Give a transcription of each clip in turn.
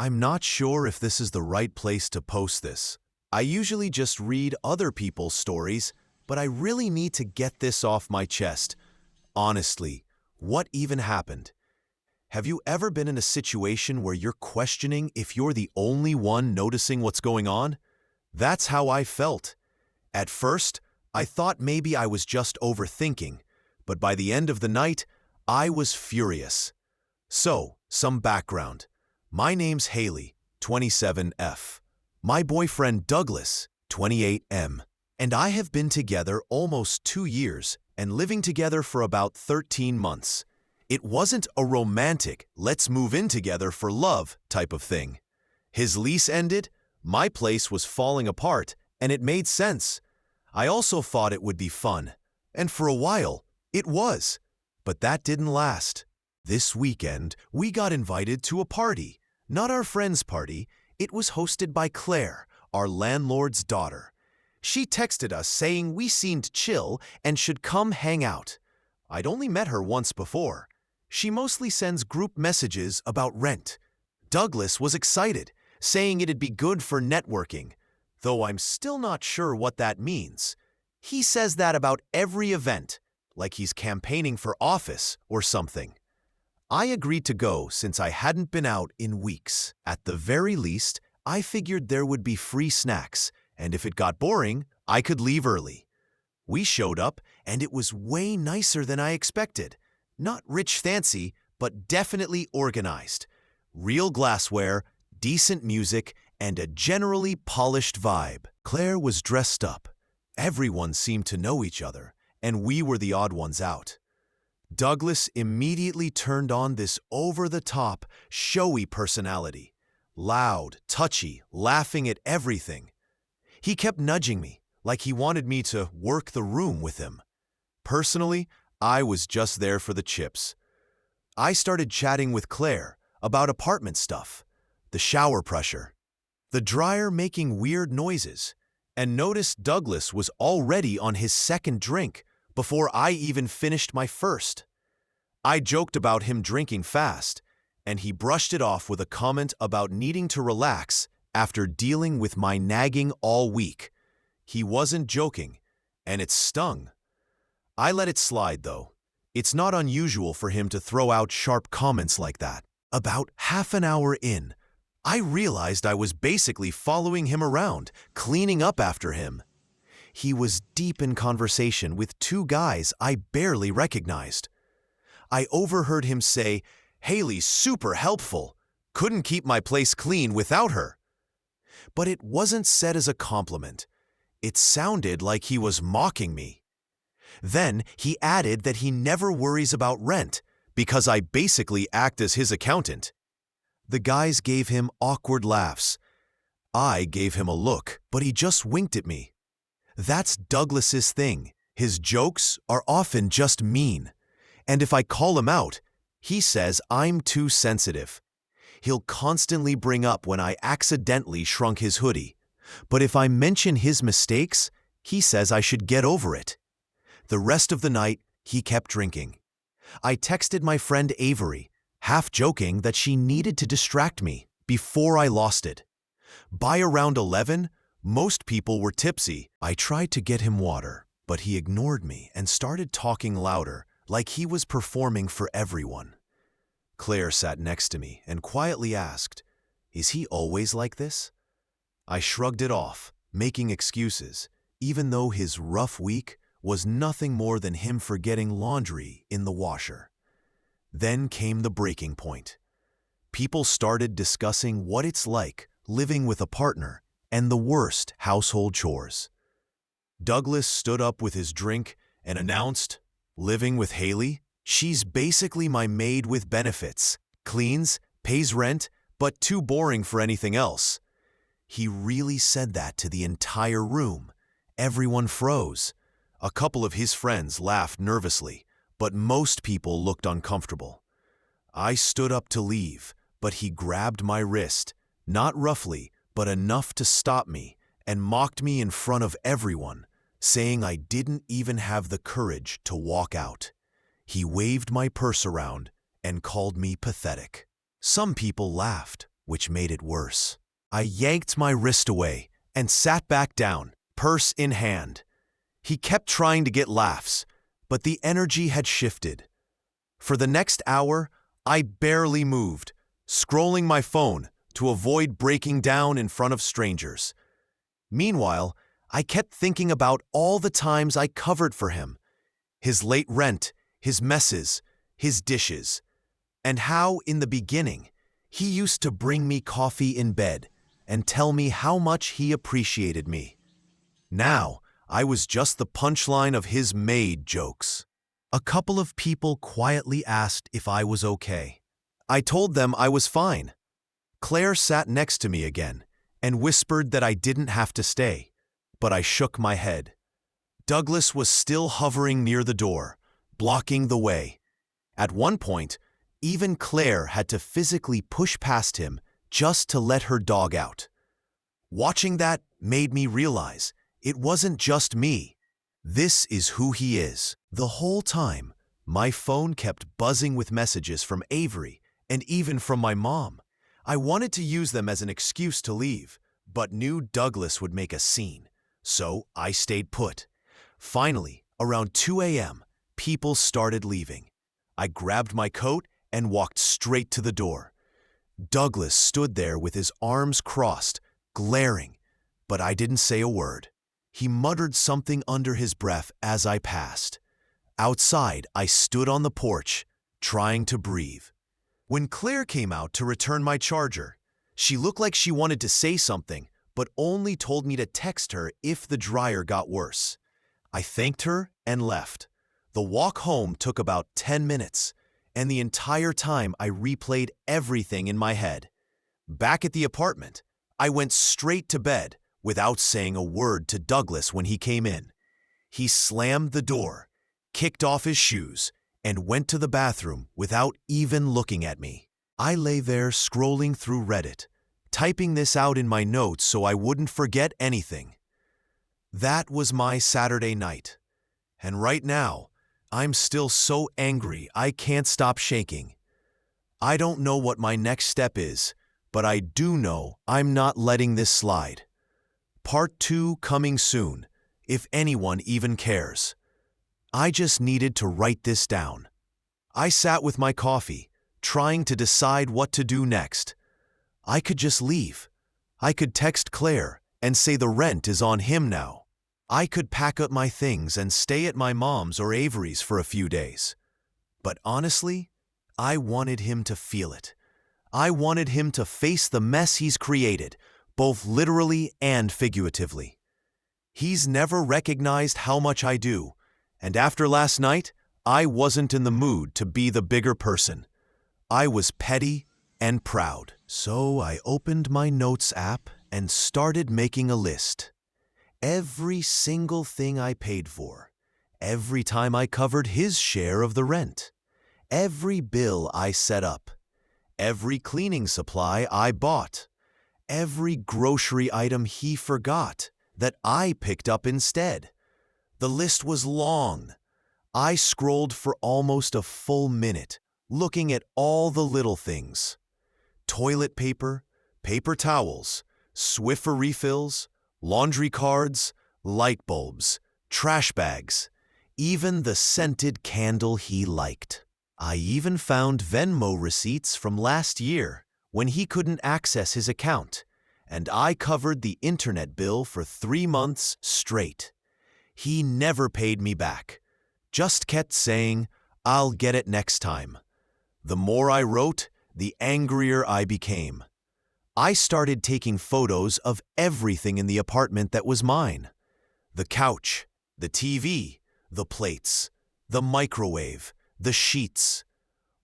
I'm not sure if this is the right place to post this. I usually just read other people's stories, but I really need to get this off my chest. Honestly, what even happened? Have you ever been in a situation where you're questioning if you're the only one noticing what's going on? That's how I felt. At first, I thought maybe I was just overthinking, but by the end of the night, I was furious. So, some background. My name's Haley, 27F. My boyfriend Douglas, 28M. And I have been together almost 2 years and living together for about 13 months. It wasn't a romantic, let's move in together for love type of thing. His lease ended, my place was falling apart, and it made sense. I also thought it would be fun. And for a while, it was. But that didn't last. This weekend, we got invited to a party. Not our friend's party. It was hosted by Claire, our landlord's daughter. She texted us saying we seemed chill and should come hang out. I'd only met her once before. She mostly sends group messages about rent. Douglas was excited, saying it'd be good for networking, though I'm still not sure what that means. He says that about every event, like he's campaigning for office or something. I agreed to go since I hadn't been out in weeks. At the very least, I figured there would be free snacks, and if it got boring, I could leave early. We showed up, and it was way nicer than I expected. Not rich fancy, but definitely organized. Real glassware, decent music, and a generally polished vibe. Claire was dressed up. Everyone seemed to know each other, and we were the odd ones out. Douglas immediately turned on this over-the-top, showy personality. Loud, touchy, laughing at everything. He kept nudging me, like he wanted me to work the room with him. Personally, I was just there for the chips. I started chatting with Claire about apartment stuff, the shower pressure, the dryer making weird noises, and noticed Douglas was already on his second drink before I even finished my first. I joked about him drinking fast, and he brushed it off with a comment about needing to relax after dealing with my nagging all week. He wasn't joking, and it stung. I let it slide, though. It's not unusual for him to throw out sharp comments like that. About half an hour in, I realized I was basically following him around, cleaning up after him. He was deep in conversation with 2 guys I barely recognized. I overheard him say, "Haley's super helpful. Couldn't keep my place clean without her." But it wasn't said as a compliment. It sounded like he was mocking me. Then he added that he never worries about rent because I basically act as his accountant. The guys gave him awkward laughs. I gave him a look, but he just winked at me. That's Douglas's thing. His jokes are often just mean. And if I call him out, he says I'm too sensitive. He'll constantly bring up when I accidentally shrunk his hoodie. But if I mention his mistakes, he says I should get over it. The rest of the night, he kept drinking. I texted my friend Avery, half joking that she needed to distract me before I lost it. By around 11, most people were tipsy. I tried to get him water, but he ignored me and started talking louder, like he was performing for everyone. Claire sat next to me and quietly asked, "Is he always like this?" I shrugged it off, making excuses, even though his rough week was nothing more than him forgetting laundry in the washer. Then came the breaking point. People started discussing what it's like living with a partner and the worst household chores. Douglas stood up with his drink and announced, "Living with Haley? She's basically my maid with benefits. Cleans, pays rent, but too boring for anything else." He really said that to the entire room. Everyone froze. A couple of his friends laughed nervously, but most people looked uncomfortable. I stood up to leave, but he grabbed my wrist, not roughly, but enough to stop me, and mocked me in front of everyone, saying I didn't even have the courage to walk out. He waved my purse around and called me pathetic. Some people laughed, which made it worse. I yanked my wrist away and sat back down, purse in hand. He kept trying to get laughs, but the energy had shifted. For the next hour, I barely moved, scrolling my phone to avoid breaking down in front of strangers. Meanwhile, I kept thinking about all the times I covered for him, his late rent, his messes, his dishes, and how, in the beginning, he used to bring me coffee in bed and tell me how much he appreciated me. Now, I was just the punchline of his maid jokes. A couple of people quietly asked if I was okay. I told them I was fine. Claire sat next to me again and whispered that I didn't have to stay, but I shook my head. Douglas was still hovering near the door, blocking the way. At one point, even Claire had to physically push past him just to let her dog out. Watching that made me realize it wasn't just me. This is who he is. The whole time, my phone kept buzzing with messages from Avery and even from my mom. I wanted to use them as an excuse to leave, but knew Douglas would make a scene, so I stayed put. Finally, around 2 a.m., people started leaving. I grabbed my coat and walked straight to the door. Douglas stood there with his arms crossed, glaring, but I didn't say a word. He muttered something under his breath as I passed. Outside, I stood on the porch, trying to breathe. When Claire came out to return my charger, she looked like she wanted to say something, but only told me to text her if the dryer got worse. I thanked her and left. The walk home took about 10 minutes, and the entire time I replayed everything in my head. Back at the apartment, I went straight to bed without saying a word to Douglas when he came in. He slammed the door, kicked off his shoes, and went to the bathroom without even looking at me. I lay there scrolling through Reddit, typing this out in my notes so I wouldn't forget anything. That was my Saturday night. And right now, I'm still so angry I can't stop shaking. I don't know what my next step is, but I do know I'm not letting this slide. Part 2 coming soon, if anyone even cares. I just needed to write this down. I sat with my coffee, trying to decide what to do next. I could just leave. I could text Claire and say the rent is on him now. I could pack up my things and stay at my mom's or Avery's for a few days. But honestly, I wanted him to feel it. I wanted him to face the mess he's created, both literally and figuratively. He's never recognized how much I do, and after last night, I wasn't in the mood to be the bigger person. I was petty and proud. So I opened my notes app and started making a list. Every single thing I paid for, every time I covered his share of the rent, every bill I set up, every cleaning supply I bought, every grocery item he forgot that I picked up instead. The list was long. I scrolled for almost a full minute, looking at all the little things. Toilet paper, paper towels, Swiffer refills, laundry cards, light bulbs, trash bags, even the scented candle he liked. I even found Venmo receipts from last year when he couldn't access his account, and I covered the internet bill for 3 months straight. He never paid me back, just kept saying, "I'll get it next time." The more I wrote, the angrier I became. I started taking photos of everything in the apartment that was mine. The couch, the TV, the plates, the microwave, the sheets.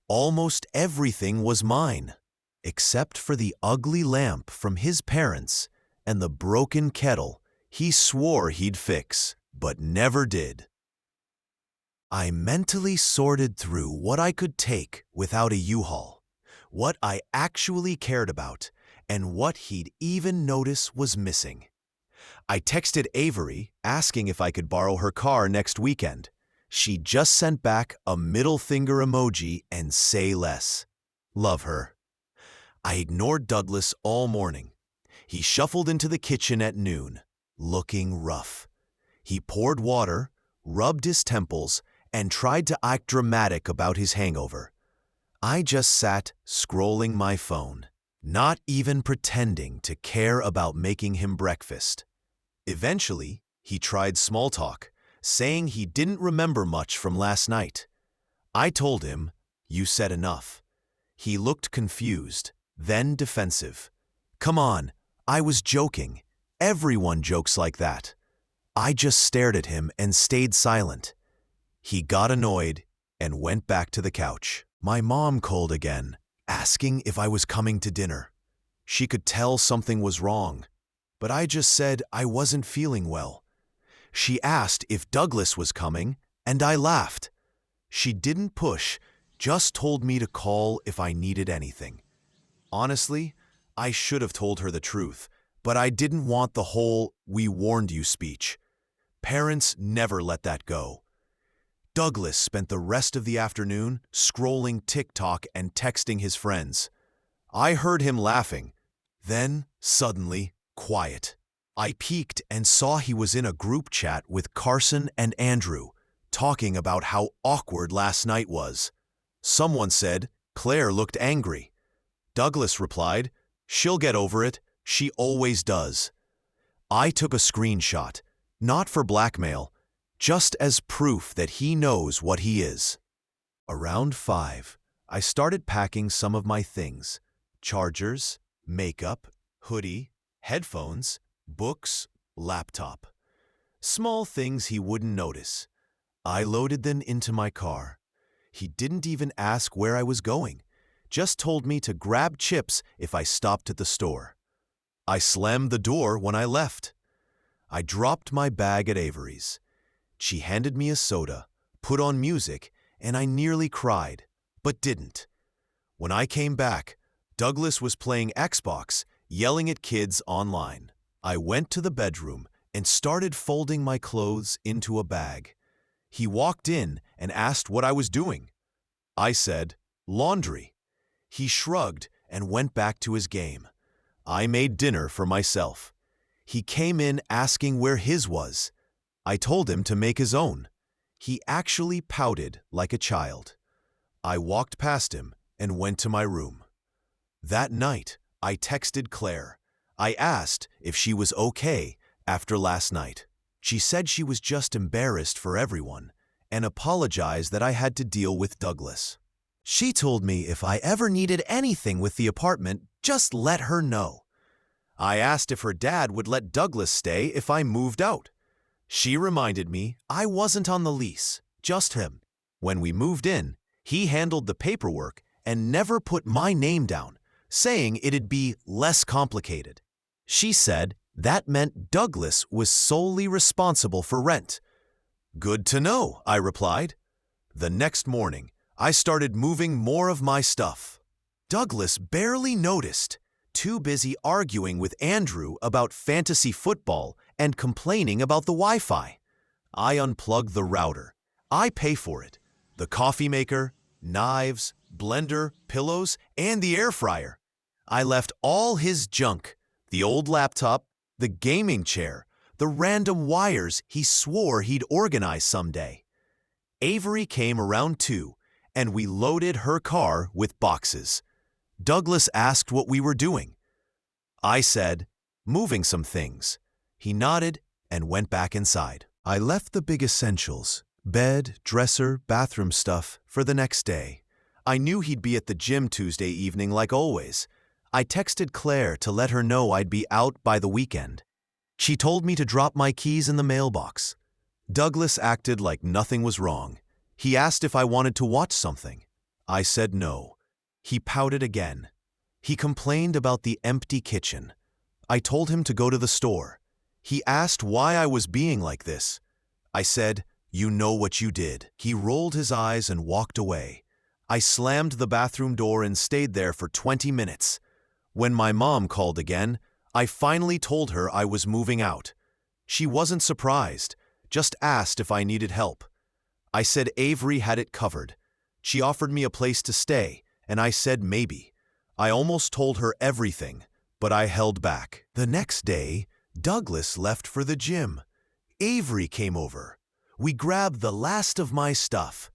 Almost everything was mine, except for the ugly lamp from his parents and the broken kettle he swore he'd fix, but never did. I mentally sorted through what I could take without a U-Haul, what I actually cared about, and what he'd even notice was missing. I texted Avery asking if I could borrow her car next weekend. She just sent back a middle finger emoji and say less. Love her. I ignored Douglas all morning. He shuffled into the kitchen at noon, looking rough. He poured water, rubbed his temples, and tried to act dramatic about his hangover. I just sat scrolling my phone, not even pretending to care about making him breakfast. Eventually, he tried small talk, saying he didn't remember much from last night. I told him, "You said enough." He looked confused, then defensive. "Come on, I was joking. Everyone jokes like that." I just stared at him and stayed silent. He got annoyed and went back to the couch. My mom called again, asking if I was coming to dinner. She could tell something was wrong, but I just said I wasn't feeling well. She asked if Douglas was coming, and I laughed. She didn't push, just told me to call if I needed anything. Honestly, I should have told her the truth, but I didn't want the whole "we warned you" speech. Parents never let that go. Douglas spent the rest of the afternoon scrolling TikTok and texting his friends. I heard him laughing. Then, suddenly, quiet. I peeked and saw he was in a group chat with Carson and Andrew, talking about how awkward last night was. Someone said Claire looked angry. Douglas replied, "She'll get over it. She always does." I took a screenshot, not for blackmail, just as proof that he knows what he is. Around 5, I started packing some of my things: chargers, makeup, hoodie, headphones, books, laptop. Small things he wouldn't notice. I loaded them into my car. He didn't even ask where I was going, just told me to grab chips if I stopped at the store. I slammed the door when I left. I dropped my bag at Avery's. She handed me a soda, put on music, and I nearly cried, but didn't. When I came back, Douglas was playing Xbox, yelling at kids online. I went to the bedroom and started folding my clothes into a bag. He walked in and asked what I was doing. I said, "Laundry." He shrugged and went back to his game. I made dinner for myself. He came in asking where his was. I told him to make his own. He actually pouted like a child. I walked past him and went to my room. That night, I texted Claire. I asked if she was okay after last night. She said she was just embarrassed for everyone and apologized that I had to deal with Douglas. She told me if I ever needed anything with the apartment, just let her know. I asked if her dad would let Douglas stay if I moved out. She reminded me I wasn't on the lease, just him. When we moved in, he handled the paperwork and never put my name down, saying it'd be less complicated. She said that meant Douglas was solely responsible for rent. Good to know, I replied. The next morning, I started moving more of my stuff. Douglas barely noticed, too busy arguing with Andrew about fantasy football and complaining about the Wi-Fi. I unplugged the router. I pay for it. The coffee maker, knives, blender, pillows, and the air fryer. I left all his junk, the old laptop, the gaming chair, the random wires he swore he'd organize someday. Avery came around 2, and we loaded her car with boxes. Douglas asked what we were doing. I said, "Moving some things." He nodded and went back inside. I left the big essentials, bed, dresser, bathroom stuff, for the next day. I knew he'd be at the gym Tuesday evening like always. I texted Claire to let her know I'd be out by the weekend. She told me to drop my keys in the mailbox. Douglas acted like nothing was wrong. He asked if I wanted to watch something. I said no. He pouted again. He complained about the empty kitchen. I told him to go to the store. He asked why I was being like this. I said, "You know what you did." He rolled his eyes and walked away. I slammed the bathroom door and stayed there for 20 minutes. When my mom called again, I finally told her I was moving out. She wasn't surprised, just asked if I needed help. I said Avery had it covered. She offered me a place to stay, and I said maybe. I almost told her everything, but I held back. The next day, Douglas left for the gym. Avery came over. We grabbed the last of my stuff.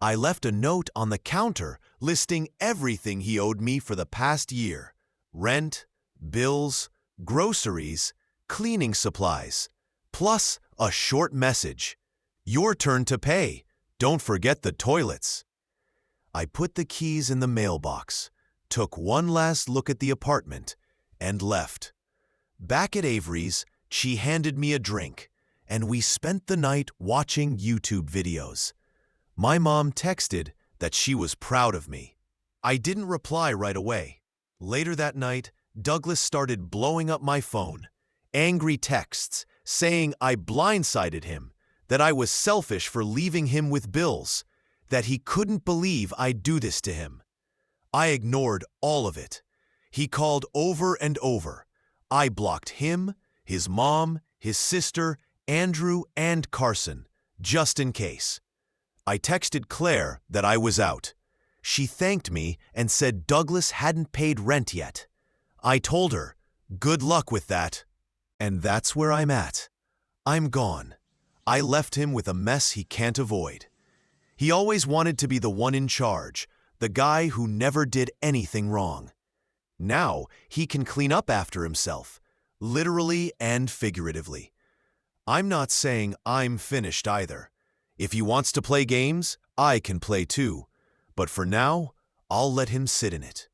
I left a note on the counter listing everything he owed me for the past year: rent, bills, groceries, cleaning supplies, plus a short message: "Your turn to pay. Don't forget the toilets." I put the keys in the mailbox, took one last look at the apartment, and left. Back at Avery's, she handed me a drink, and we spent the night watching YouTube videos. My mom texted that she was proud of me. I didn't reply right away. Later that night, Douglas started blowing up my phone. Angry texts saying I blindsided him, that I was selfish for leaving him with bills, that he couldn't believe I'd do this to him. I ignored all of it. He called over and over. I blocked him, his mom, his sister, Andrew, and Carson, just in case. I texted Claire that I was out. She thanked me and said Douglas hadn't paid rent yet. I told her, good luck with that. And that's where I'm at. I'm gone. I left him with a mess he can't avoid. He always wanted to be the one in charge, the guy who never did anything wrong. Now he can clean up after himself, literally and figuratively. I'm not saying I'm finished either. If he wants to play games, I can play too. But for now, I'll let him sit in it.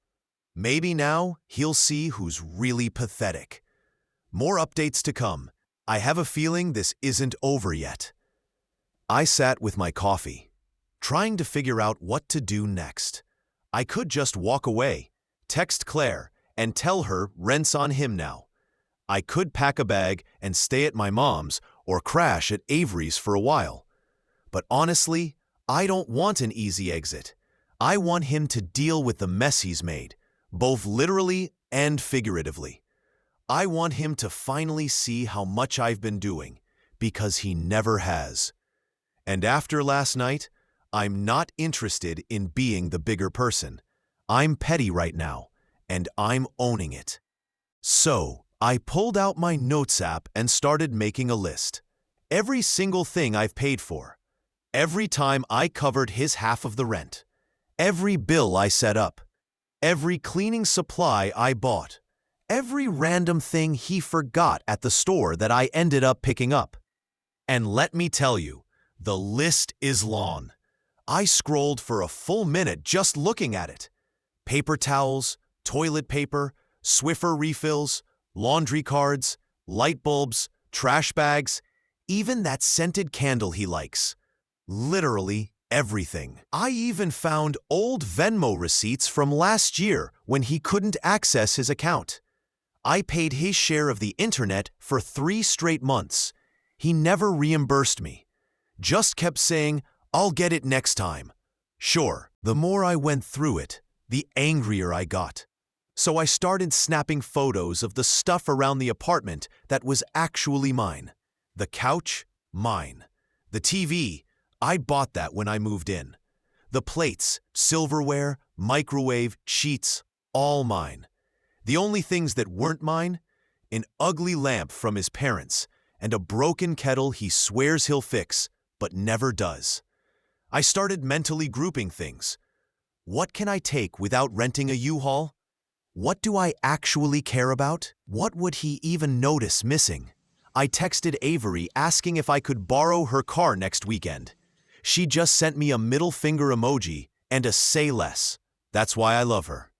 Maybe now he'll see who's really pathetic. More updates to come. I have a feeling this isn't over yet. I sat with my coffee, trying to figure out what to do next. I could just walk away, text Claire, and tell her rent's on him now. I could pack a bag and stay at my mom's or crash at Avery's for a while. But honestly, I don't want an easy exit. I want him to deal with the mess he's made, both literally and figuratively. I want him to finally see how much I've been doing, because he never has. And after last night, I'm not interested in being the bigger person. I'm petty right now, and I'm owning it. So, I pulled out my Notes app and started making a list. Every single thing I've paid for. Every time I covered his half of the rent. Every bill I set up. Every cleaning supply I bought. Every random thing he forgot at the store that I ended up picking up. And let me tell you, the list is long. I scrolled for a full minute just looking at it. Paper towels, toilet paper, Swiffer refills, laundry cards, light bulbs, trash bags, even that scented candle he likes. Literally everything. I even found old Venmo receipts from last year when he couldn't access his account. I paid his share of the internet for 3 straight months. He never reimbursed me. Just kept saying, "I'll get it next time." Sure, the more I went through it, the angrier I got. So I started snapping photos of the stuff around the apartment that was actually mine. The couch, mine. The TV, I bought that when I moved in. The plates, silverware, microwave, sheets, all mine. The only things that weren't mine? An ugly lamp from his parents and a broken kettle he swears he'll fix, but never does. I started mentally grouping things. What can I take without renting a U-Haul? What do I actually care about? What would he even notice missing? I texted Avery asking if I could borrow her car next weekend. She just sent me a middle finger emoji and a say less. That's why I love her.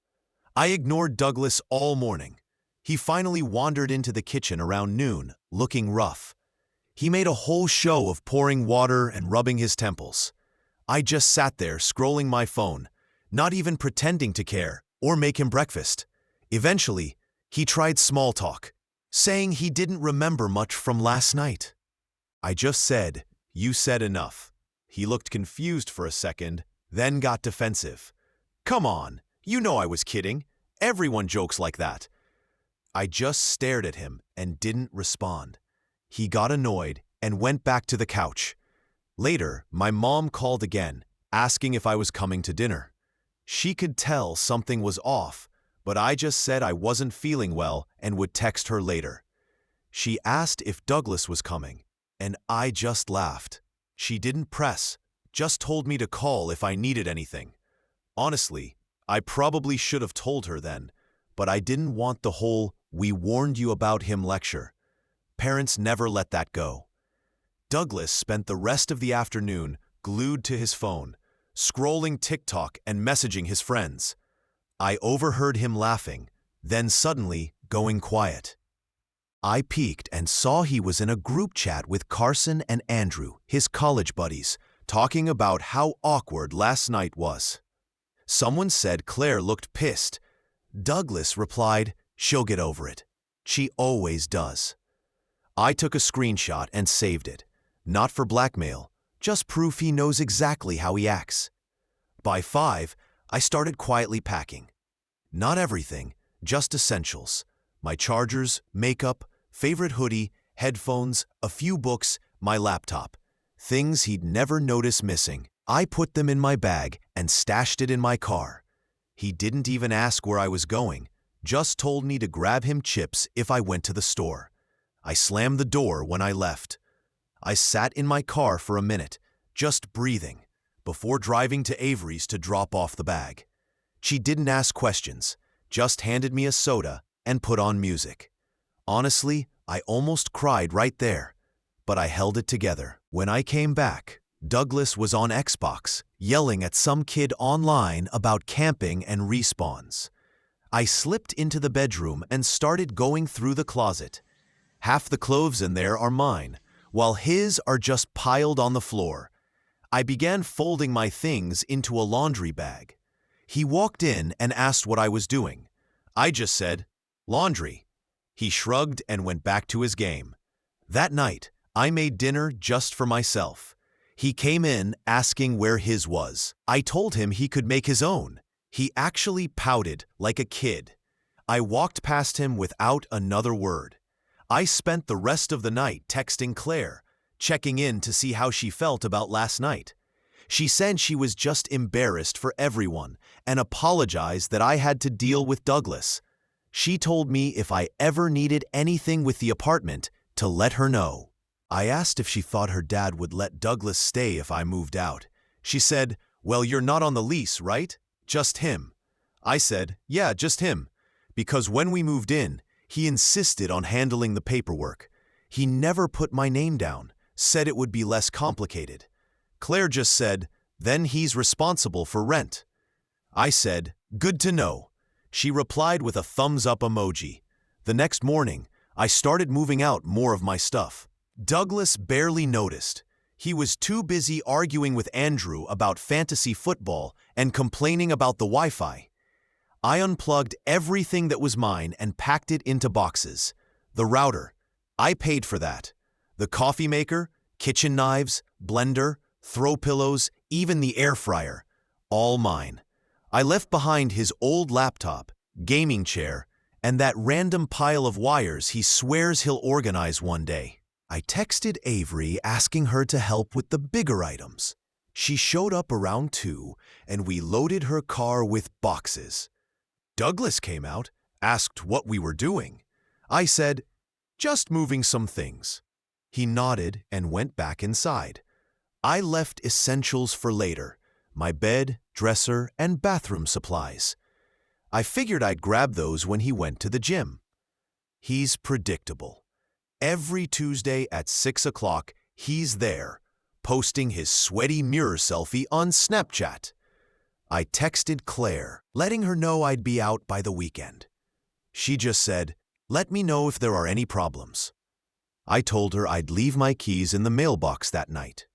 I ignored Douglas all morning. He finally wandered into the kitchen around noon, looking rough. He made a whole show of pouring water and rubbing his temples. I just sat there scrolling my phone, not even pretending to care or make him breakfast. Eventually, he tried small talk, saying he didn't remember much from last night. I just said, "You said enough." He looked confused for a second, then got defensive. "Come on, you know I was kidding. Everyone jokes like that." I just stared at him and didn't respond. He got annoyed and went back to the couch. Later, my mom called again, asking if I was coming to dinner. She could tell something was off, but I just said I wasn't feeling well and would text her later. She asked if Douglas was coming, and I just laughed. She didn't press, just told me to call if I needed anything. Honestly, I probably should have told her then, but I didn't want the whole "we warned you about him" lecture. Parents never let that go. Douglas spent the rest of the afternoon glued to his phone, scrolling TikTok and messaging his friends. I overheard him laughing, then suddenly going quiet. I peeked and saw he was in a group chat with Carson and Andrew, his college buddies, talking about how awkward last night was. Someone said Claire looked pissed. Douglas replied, "She'll get over it. She always does." I took a screenshot and saved it. Not for blackmail, just proof he knows exactly how he acts. By 5, I started quietly packing. Not everything, just essentials. My chargers, makeup, favorite hoodie, headphones, a few books, my laptop. Things he'd never notice missing. I put them in my bag and stashed it in my car. He didn't even ask where I was going, just told me to grab him chips if I went to the store. I slammed the door when I left. I sat in my car for a minute, just breathing, before driving to Avery's to drop off the bag. She didn't ask questions, just handed me a soda and put on music. Honestly, I almost cried right there, but I held it together. When I came back, Douglas was on Xbox, yelling at some kid online about camping and respawns. I slipped into the bedroom and started going through the closet. Half the clothes in there are mine, while his are just piled on the floor. I began folding my things into a laundry bag. He walked in and asked what I was doing. I just said, "Laundry." He shrugged and went back to his game. That night, I made dinner just for myself. He came in asking where his was. I told him he could make his own. He actually pouted like a kid. I walked past him without another word. I spent the rest of the night texting Claire, checking in to see how she felt about last night. She said she was just embarrassed for everyone and apologized that I had to deal with Douglas. She told me if I ever needed anything with the apartment, to let her know. I asked if she thought her dad would let Douglas stay if I moved out. She said, "Well, you're not on the lease, right? Just him." I said, "Yeah, just him," because when we moved in, he insisted on handling the paperwork. He never put my name down, said it would be less complicated. Claire just said, "Then he's responsible for rent." I said, "Good to know." She replied with a thumbs up emoji. The next morning, I started moving out more of my stuff. Douglas barely noticed. He was too busy arguing with Andrew about fantasy football and complaining about the Wi-Fi. I unplugged everything that was mine and packed it into boxes. The router, I paid for that. The coffee maker, kitchen knives, blender, throw pillows, even the air fryer, all mine. I left behind his old laptop, gaming chair, and that random pile of wires he swears he'll organize one day. I texted Avery asking her to help with the bigger items. She showed up around 2, and we loaded her car with boxes. Douglas came out, asked what we were doing. I said, "Just moving some things." He nodded and went back inside. I left essentials for later, my bed, dresser, and bathroom supplies. I figured I'd grab those when he went to the gym. He's predictable. Every Tuesday at 6 o'clock, he's there, posting his sweaty mirror selfie on Snapchat. I texted Claire, letting her know I'd be out by the weekend. She just said, "Let me know if there are any problems." I told her I'd leave my keys in the mailbox that night.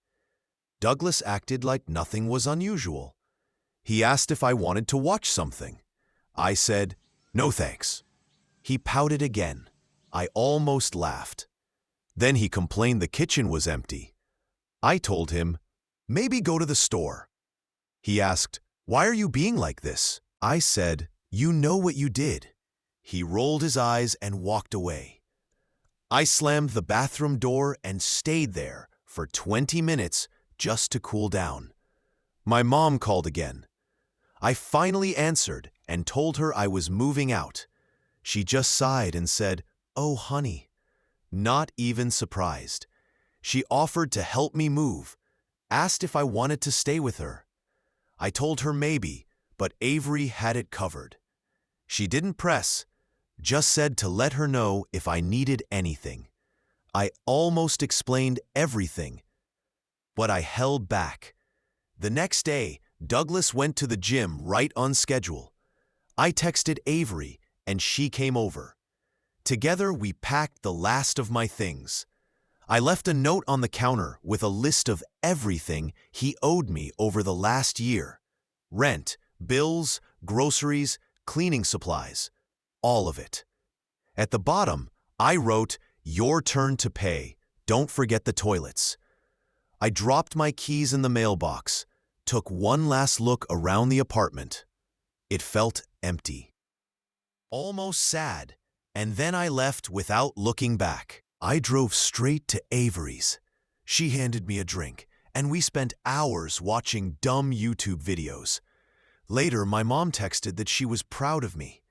Douglas acted like nothing was unusual. He asked if I wanted to watch something. I said, "No thanks." He pouted again. I almost laughed. Then he complained the kitchen was empty. I told him, "Maybe go to the store." He asked, "Why are you being like this?" I said, "You know what you did." He rolled his eyes and walked away. I slammed the bathroom door and stayed there for 20 minutes just to cool down. My mom called again. I finally answered and told her I was moving out. She just sighed and said, "Oh, honey." Not even surprised. She offered to help me move, asked if I wanted to stay with her. I told her maybe, but Avery had it covered. She didn't press, just said to let her know if I needed anything. I almost explained everything, but I held back. The next day, Douglas went to the gym right on schedule. I texted Avery, and she came over. Together, we packed the last of my things. I left a note on the counter with a list of everything he owed me over the last year. Rent, bills, groceries, cleaning supplies, all of it. At the bottom, I wrote, "Your turn to pay. Don't forget the toilets." I dropped my keys in the mailbox, took one last look around the apartment. It felt empty. Almost sad, and then I left without looking back. I drove straight to Avery's. She handed me a drink, and we spent hours watching dumb YouTube videos. Later, my mom texted that she was proud of me.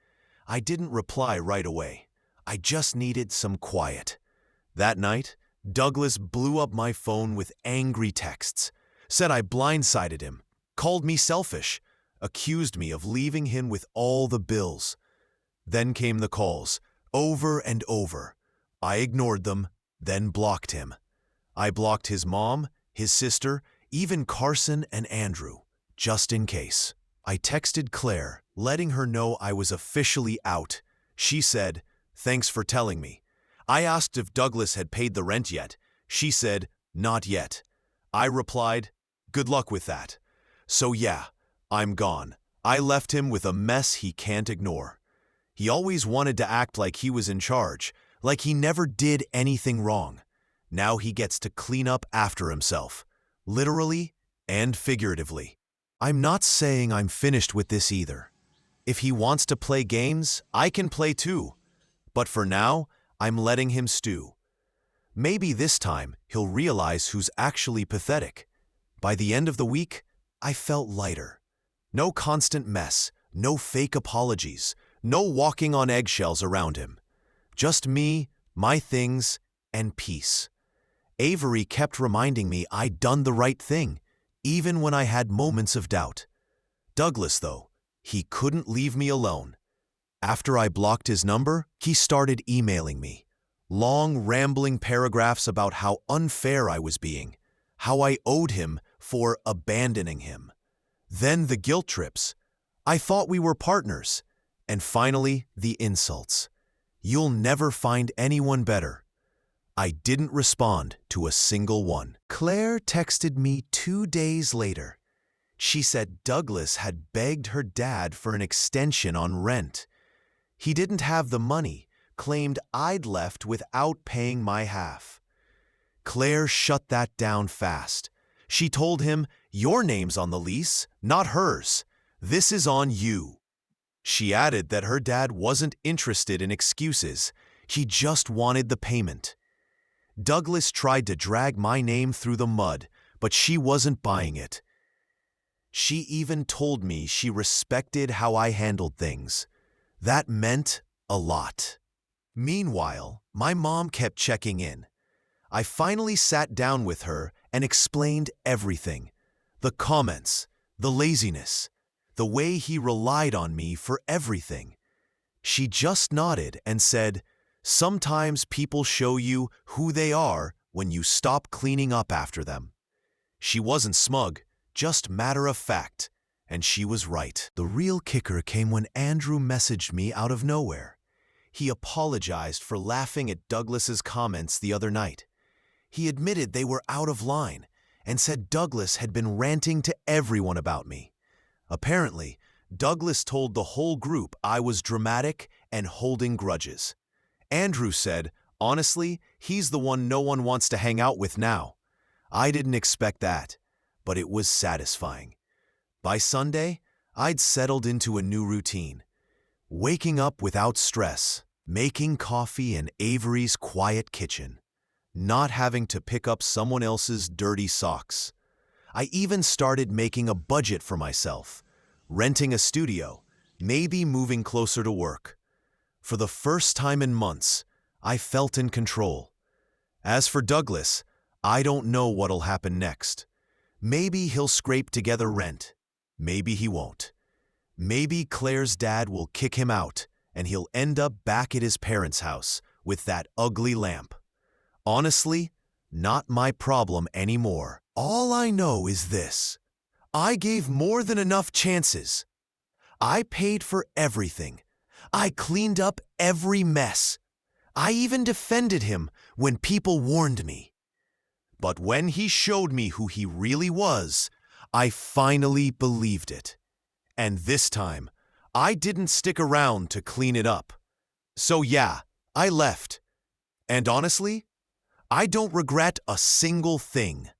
I didn't reply right away. I just needed some quiet. That night, Douglas blew up my phone with angry texts, said I blindsided him, called me selfish, accused me of leaving him with all the bills. Then came the calls, over and over. I ignored them, then blocked him. I blocked his mom, his sister, even Carson and Andrew, just in case. I texted Claire, letting her know I was officially out. She said, "Thanks for telling me." I asked if Douglas had paid the rent yet. She said, "Not yet." I replied, "Good luck with that." So yeah, I'm gone. I left him with a mess he can't ignore. He always wanted to act like he was in charge, like he never did anything wrong. Now he gets to clean up after himself, literally and figuratively. I'm not saying I'm finished with this either. If he wants to play games, I can play too. But for now, I'm letting him stew. Maybe this time he'll realize who's actually pathetic. By the end of the week, I felt lighter. No constant mess, no fake apologies, no walking on eggshells around him. Just me, my things, and peace. Avery kept reminding me I'd done the right thing, even when I had moments of doubt. Douglas, though, he couldn't leave me alone. After I blocked his number, he started emailing me. Long, rambling paragraphs about how unfair I was being, how I owed him for abandoning him. Then the guilt trips. I thought we were partners. And finally, the insults. "You'll never find anyone better." I didn't respond to a single one. Claire texted me 2 days later. She said Douglas had begged her dad for an extension on rent. He didn't have the money, claimed I'd left without paying my half. Claire shut that down fast. She told him, "Your name's on the lease, not hers. This is on you." She added that her dad wasn't interested in excuses. He just wanted the payment. Douglas tried to drag my name through the mud, but she wasn't buying it. She even told me she respected how I handled things. That meant a lot. Meanwhile, my mom kept checking in. I finally sat down with her and explained everything. The comments, the laziness, the way he relied on me for everything. She just nodded and said, "Sometimes people show you who they are when you stop cleaning up after them." She wasn't smug, just matter of fact, and she was right. The real kicker came when Andrew messaged me out of nowhere. He apologized for laughing at Douglas's comments the other night. He admitted they were out of line and said Douglas had been ranting to everyone about me. Apparently, Douglas told the whole group I was dramatic and holding grudges. Andrew said, honestly, he's the one no one wants to hang out with now. I didn't expect that, but it was satisfying. By Sunday, I'd settled into a new routine. Waking up without stress, making coffee in Avery's quiet kitchen, not having to pick up someone else's dirty socks. I even started making a budget for myself, renting a studio, maybe moving closer to work. For the first time in months, I felt in control. As for Douglas, I don't know what'll happen next. Maybe he'll scrape together rent. Maybe he won't. Maybe Claire's dad will kick him out and he'll end up back at his parents' house with that ugly lamp. Honestly, not my problem anymore. All I know is this. I gave more than enough chances. I paid for everything. I cleaned up every mess. I even defended him when people warned me. But when he showed me who he really was, I finally believed it. And this time, I didn't stick around to clean it up. So yeah, I left. And honestly, I don't regret a single thing.